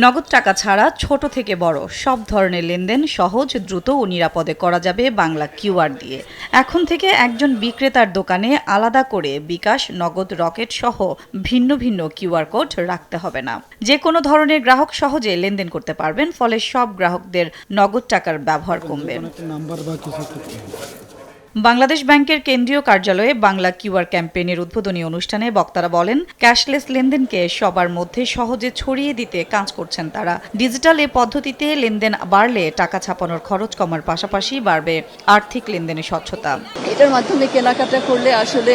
নগদ টাকা ছাড়া ছোট থেকে বড় সব ধরনের লেনদেন সহজ, দ্রুত ও নিরাপদে করা যাবে বাংলা কিউআর দিয়ে। এখন থেকে একজন বিক্রেতার দোকানে আলাদা করে বিকাশ, নগদ, রকেট সহ ভিন্ন ভিন্ন কিউআর কোড রাখতে হবে না। যে কোনো ধরনের গ্রাহক সহজে লেনদেন করতে পারবেন, ফলে সব গ্রাহকদের নগদ টাকার ব্যবহার কমবে। বাংলাদেশ ব্যাংকের কেন্দ্রীয় কার্যালয়ে বাংলা কিউআর ক্যাম্পেইনের উদ্বোধনী অনুষ্ঠানে বক্তারা বলেন, ক্যাশলেস লেনদেনকে সবার মধ্যে সহজে ছড়িয়ে দিতে কাজ করছেন তারা। ডিজিটাল এ পদ্ধতিতে লেনদেন বাড়লে টাকা ছাপানোর খরচ কমার পাশাপাশি বাড়বে আর্থিক লেনদেনের স্বচ্ছতা। এটার মাধ্যমে কেনাকাটা করলে আসলে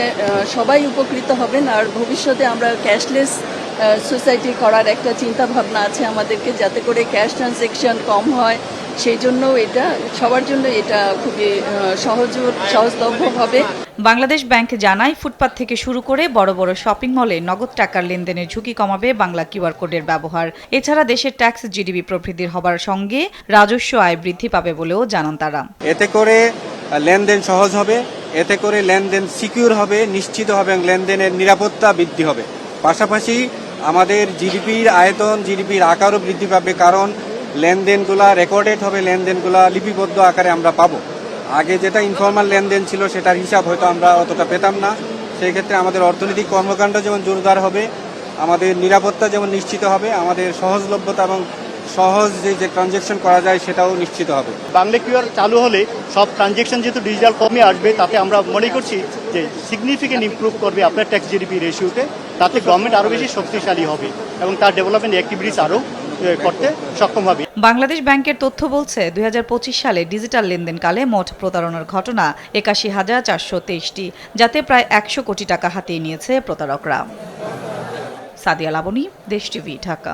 সবাই উপকৃত হবেন। আর ভবিষ্যতে আমরা ক্যাশলেস সোসাইটি করার একটা চিন্তা ভাবনা আছে আমাদেরকে, যাতে করে ক্যাশ ট্রানজ্যাকশন কম হয়। সেই জন্য এটা সবার জন্য এটা খুবই সহজলভ্য হবে। বাংলাদেশ ব্যাংক জানায়, ফুটপাত থেকে শুরু করে বড় বড় শপিং মলে নগদ টাকার লেনদেনের ঝুঁকি কমাবে বাংলা কিউআর কোডের ব্যবহার। এছাড়া দেশের ট্যাক্স, জিডিপি প্রবৃদ্ধির হবার সঙ্গে রাজস্ব আয় বৃদ্ধি পাবে বলেও জানান তারা। এতে করে লেনদেন সহজ হবে, এতে করে লেনদেন সিকিউর হবে, নিশ্চিত হবে এবং লেনদেনের নিরাপত্তা বৃদ্ধি হবে। পাশাপাশি আমাদের জিডিপির আয়তন, জিডিপির আকারও বৃদ্ধি পাবে, কারণ লেনদেনগুলা রেকর্ডেড হবে, লেনদেনগুলা লিপিবদ্ধ আকারে আমরা পাবো। আগে যেটা ইনফর্মাল লেনদেন ছিল সেটার হিসাব হয়তো আমরা অতটা পেতাম না। সেই ক্ষেত্রে আমাদের অর্থনৈতিক কর্মকাণ্ড যেমন জোরদার হবে, আমাদের নিরাপত্তা যেমন নিশ্চিত হবে, আমাদের সহজলভ্যতা এবং সহজ যে ট্রানজ্যাকশন করা যায় সেটাও নিশ্চিত হবে। বাংলা কিউআর চালু হলে সব ট্রানজ্যাকশন যেহেতু ডিজিটাল কমে আসবে, তাতে আমরা মনে করছি যে সিগনিফিকেন্ট ইমপ্রুভ করবে আপনার ট্যাক্স জিডিপি রেশিওতে। তাতে গভর্নমেন্ট আরও বেশি শক্তিশালী হবে এবং তার ডেভেলপমেন্ট অ্যাক্টিভিটিস আরও করতে সক্ষম হবে। বাংলাদেশ ব্যাংকের তথ্য বলছে, 2025 সালে ডিজিটাল লেনদেনকালে মোট প্রতারণার ঘটনা ৮১,৪২৩টি, যাতে প্রায় ১০০ কোটি টাকা হাতিয়ে নিয়েছে প্রতারকরা। সাদিয়া লাবনী, দেশ টিভি, ঢাকা।